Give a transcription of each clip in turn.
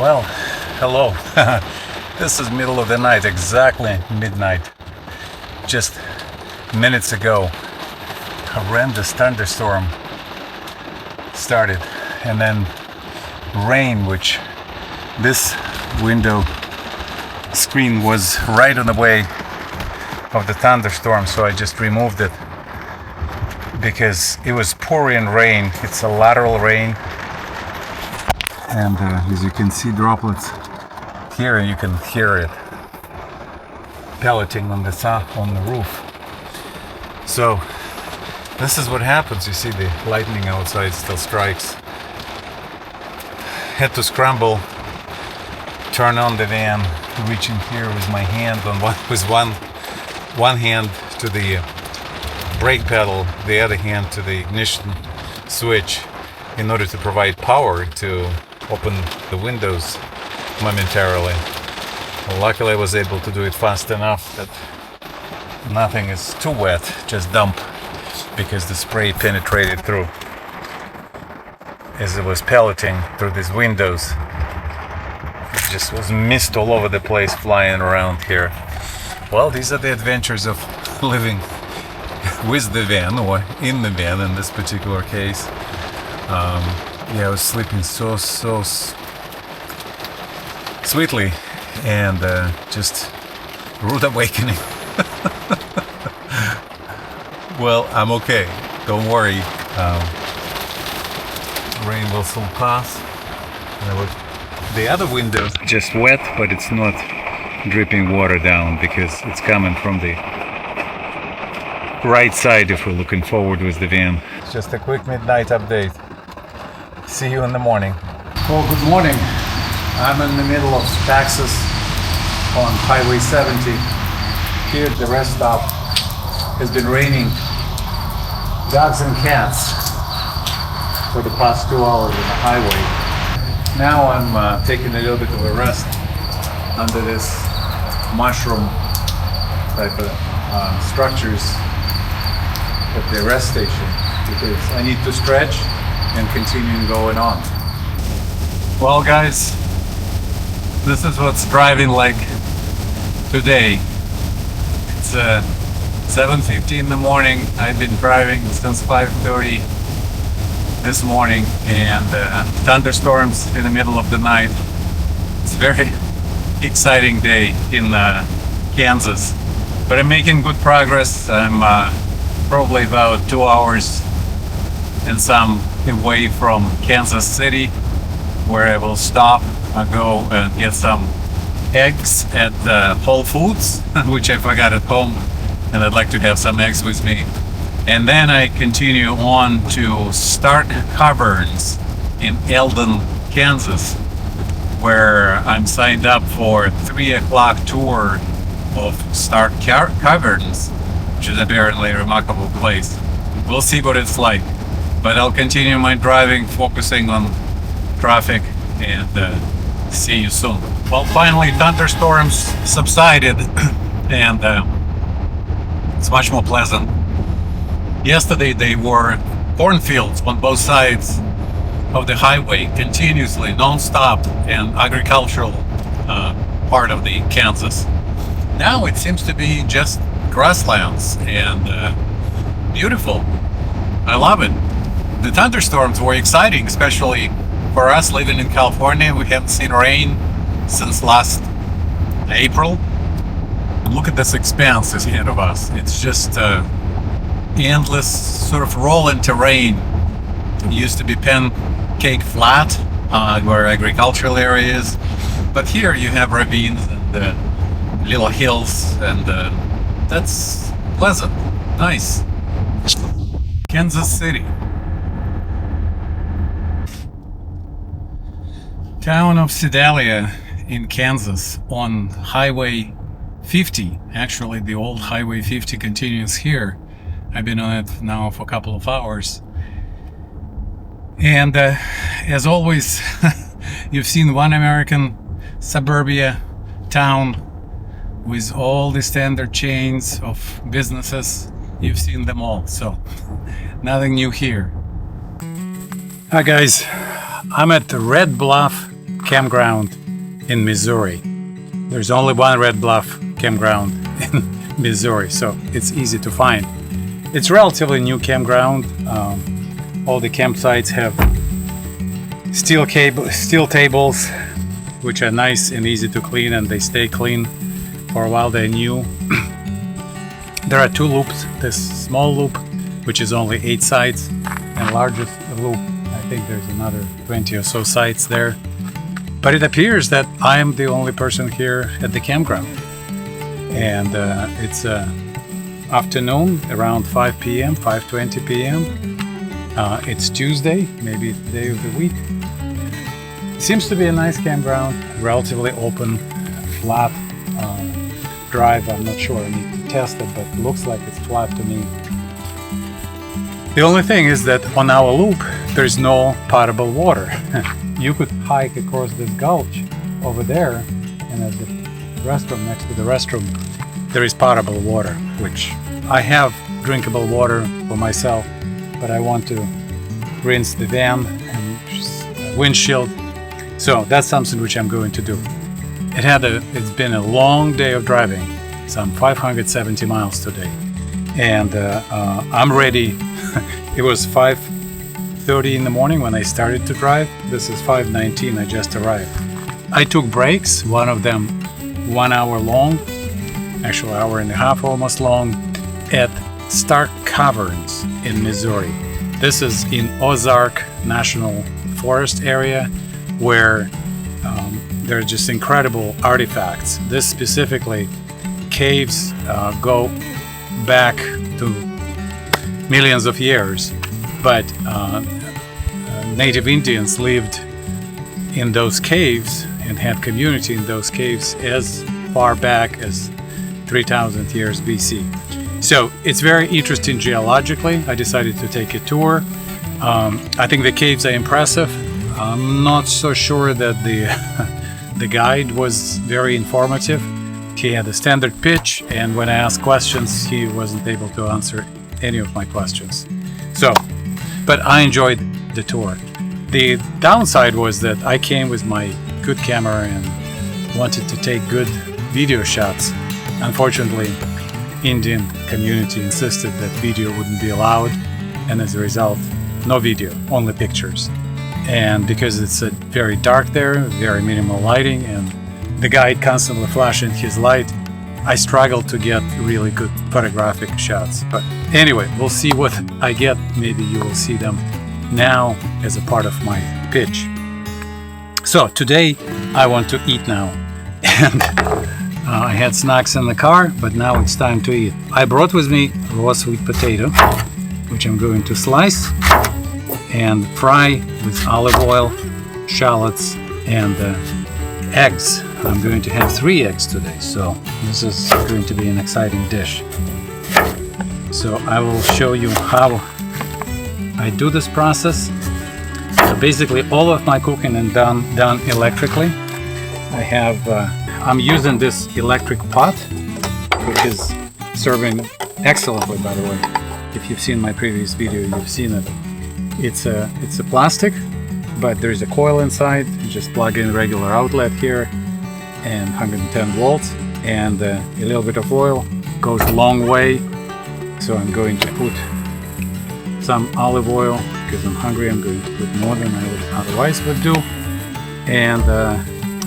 Well, hello. This is middle of the night, exactly midnight. Just minutes ago, horrendous thunderstorm started, and then rain, which this window screen was right on the way of the thunderstorm, so I just removed it because it was pouring rain. It's a lateral rain, and as you can see droplets here, you can hear it pelleting on the roof. So this is what happens. You see the lightning outside still strikes. Had to scramble, turn on the van, reaching here with my hand on one hand to the brake pedal, the other hand to the ignition switch, in order to provide power to open the windows momentarily. Well, luckily I was able to do it fast enough that nothing is too wet, just dump, because the spray penetrated through as it was pelleting through these windows. It just was mist all over the place flying around here. Well, these are the adventures of living with the van, or in the van in this particular case. I was sleeping so sweetly, and just rude awakening. Well, I'm okay, don't worry. Rain will soon pass. The other window just wet, but it's not dripping water down because it's coming from the right side if we're looking forward with the van. Just a quick midnight update. See you in the morning. Well, good morning. I'm in the middle of Texas on Highway 70. Here at the rest stop has been raining dogs and cats for the past 2 hours on the highway. Now I'm taking a little bit of a rest under this mushroom type of structures at the rest station because I need to stretch and continue going on. Well, guys, this is what's driving like today. It's 7:50 in the morning. I've been driving since 5:30 this morning, and thunderstorms in the middle of the night. It's a very exciting day in Kansas, but I'm making good progress. I'm probably about 2 hours and some away from Kansas City, where I will stop and go and get some eggs at Whole Foods, which I forgot at home, and I'd like to have some eggs with me. And then I continue on to Stark Caverns in Eldon, Kansas, where I'm signed up for a 3 o'clock tour of Stark Caverns, which is apparently a remarkable place. We'll see what it's like, but I'll continue my driving, focusing on traffic, and see you soon. Well, finally thunderstorms subsided, and it's much more pleasant. Yesterday they were cornfields on both sides of the highway, continuously, non-stop, and agricultural part of the Kansas. Now it seems to be just grasslands and beautiful. I love it. The thunderstorms were exciting, especially for us living in California. We haven't seen rain since last April. Look at this expanse ahead of us. It's just endless sort of rolling terrain. It used to be pancake flat where agricultural area is, but here you have ravines and little hills, and that's pleasant, nice. Kansas City. Town of Sedalia in Kansas on Highway 50. Actually, the old Highway 50 continues here. I've been on it now for a couple of hours. And as always, you've seen one American suburbia town with all the standard chains of businesses. You've seen them all, so nothing new here. Hi guys, I'm at the Red Bluff Campground in Missouri. There's only one Red Bluff Campground in Missouri, so it's easy to find. It's relatively new campground. All the campsites have steel tables, which are nice and easy to clean, and they stay clean for a while. They're new. There are two loops. This small loop, which is only 8 sites, and largest loop, I think there's another 20 or so sites there. But it appears that I am the only person here at the campground. And it's afternoon, around 5 p.m., 5:20 p.m. It's Tuesday, maybe it's the day of the week. Seems to be a nice campground, relatively open, flat drive. I'm not sure, I need to test it, but it looks like it's flat to me. The only thing is that on our loop, there's no potable water. You could hike across this gulch over there, and at the restroom, next to the restroom, there is potable water, which I have drinkable water for myself, but I want to rinse the van and windshield. So that's something which I'm going to do. It's been a long day of driving, some 570 miles today, and I'm ready. It was 5:30 in the morning when I started to drive. This is 5:19. I just arrived. I took breaks, one of them 1 hour long, actually hour and a half almost long, at Stark Caverns in Missouri. This is in Ozark National Forest area, where there are just incredible artifacts. This specifically, caves go back to millions of years, but native Indians lived in those caves and had community in those caves as far back as 3,000 years BC. So it's very interesting geologically. I decided to take a tour. I think the caves are impressive. I'm not so sure that the guide was very informative. He had a standard pitch, and when I asked questions, he wasn't able to answer any of my questions. So, but I enjoyed the tour. The downside was that I came with my good camera and wanted to take good video shots. Unfortunately, Indian community insisted that video wouldn't be allowed, and as a result, no video, only pictures. And because it's very dark there, very minimal lighting, and the guide constantly flashing his light, I struggled to get really good photographic shots. But anyway, we'll see what I get. Maybe you will see them now as a part of my pitch. So today I want to eat now. And I had snacks in the car, but now it's time to eat. I brought with me raw sweet potato, which I'm going to slice and fry with olive oil, shallots, and eggs. I'm going to have 3 eggs today, so this is going to be an exciting dish. So I will show you how I do this process. So basically all of my cooking is done electrically. I'm using this electric pot, which is serving excellently, by the way. If you've seen my previous video, you've seen it. It's a plastic, but there's a coil inside. You just plug in a regular outlet here and 110 volts, and a little bit of oil goes a long way. So I'm going to put some olive oil because I'm hungry. I'm going to put more than I would otherwise would do. And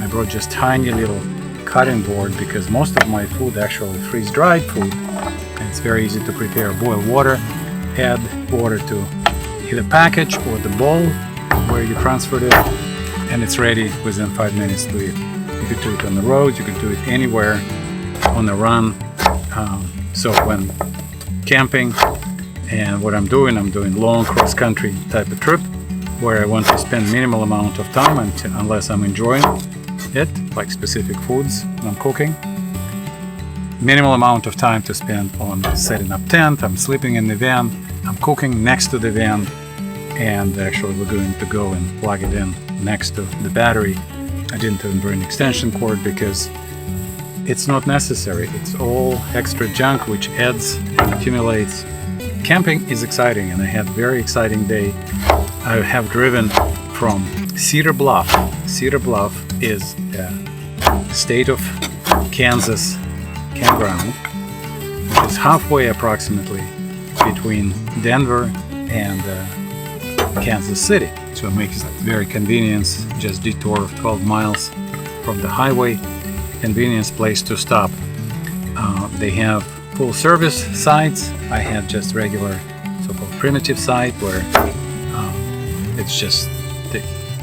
I brought just tiny little cutting board because most of my food actually freeze-dried food, and it's very easy to prepare. Boil water, add water to either package or the bowl where you transferred it, and it's ready within 5 minutes to eat. You could do it on the road, you could do it anywhere, on the run. So when camping, and what I'm doing long cross-country type of trip where I want to spend minimal amount of time unless I'm enjoying it, like specific foods I'm cooking. Minimal amount of time to spend on setting up tent. I'm sleeping in the van, I'm cooking next to the van, and actually we're going to go and plug it in next to the battery. I didn't even bring extension cord because it's not necessary. It's all extra junk which adds and accumulates. Camping is exciting, and I had a very exciting day. I have driven from Cedar Bluff. Cedar Bluff is a state of Kansas campground, which is halfway approximately between Denver and Kansas City. So it makes it very convenient, just detour of 12 miles from the highway, convenience place to stop. They have full service sites. I had just regular so-called primitive site where it's just the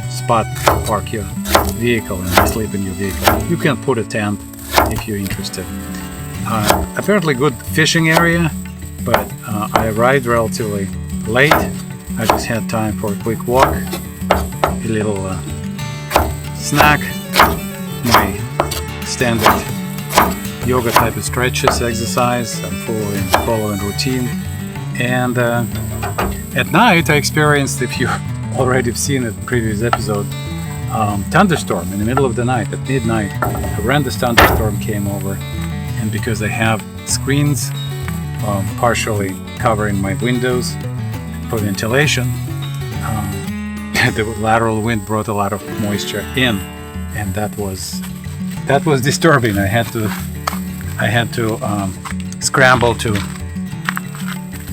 spot to park your vehicle and sleep in your vehicle. You can put a tent if you're interested. Apparently good fishing area, but I arrived relatively late. I just had time for a quick walk, a little snack, my standard yoga type of stretches, exercise. I'm following routine. And at night I experienced, if you already have seen it in the previous episode, thunderstorm in the middle of the night. At midnight, a horrendous thunderstorm came over, and because I have screens partially covering my windows for ventilation, the lateral wind brought a lot of moisture in, and that was disturbing. I had to scramble to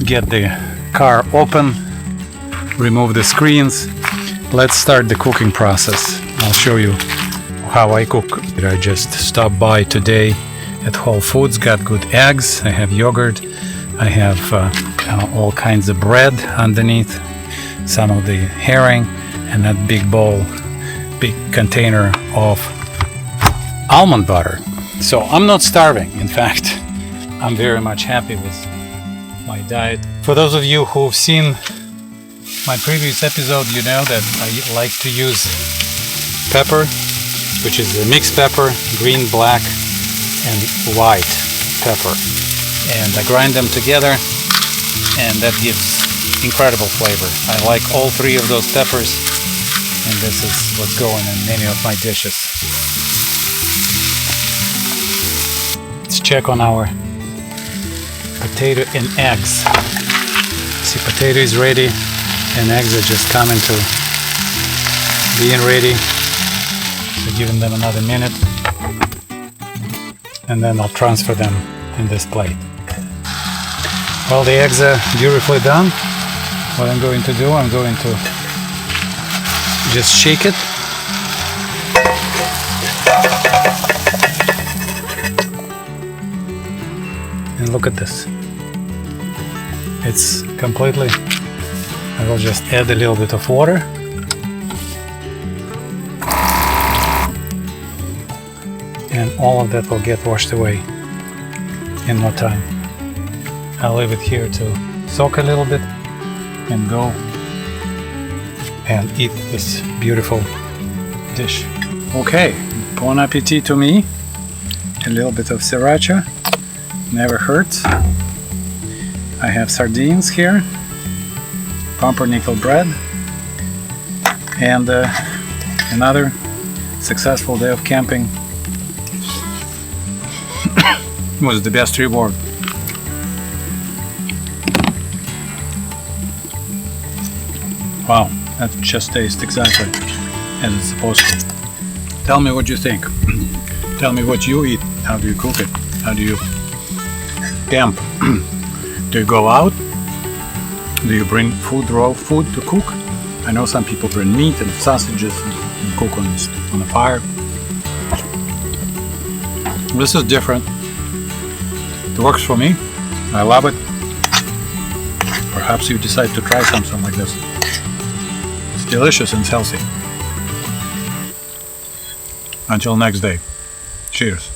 get the car open, remove the screens. Let's start the cooking process. I'll show you how I cook. I just stopped by today at Whole Foods, got good eggs, I have yogurt, I have all kinds of bread underneath, some of the herring, and that big container of almond butter. So I'm not starving. In fact, I'm very much happy with my diet. For those of you who've seen my previous episode, you know that I like to use pepper, which is a mixed pepper, green, black, and white pepper. And I grind them together, and that gives incredible flavor. I like all three of those peppers, and this is what's going in many of my dishes. Let's check on our potato and eggs. See, potato is ready, and eggs are just coming to being ready. So giving them another minute, and then I'll transfer them in this plate. Well, the eggs are beautifully done. What I'm going to do, I'm going to just shake it. And look at this. It's completely, I will just add a little bit of water. And all of that will get washed away in no time. I'll leave it here to soak a little bit and go and eat this beautiful dish. Okay, bon appetit to me. A little bit of sriracha, never hurts. I have sardines here, pumpernickel bread, and another successful day of camping was the best reward. Wow, that just tastes exactly as it's supposed to. Tell me what you think. Tell me what you eat. How do you cook it? How do you camp? Do you go out? Do you bring food, raw food to cook? I know some people bring meat and sausages and cook on the fire. This is different. It works for me. I love it. Perhaps you decide to try something like this. It's delicious and healthy. Until next day. Cheers.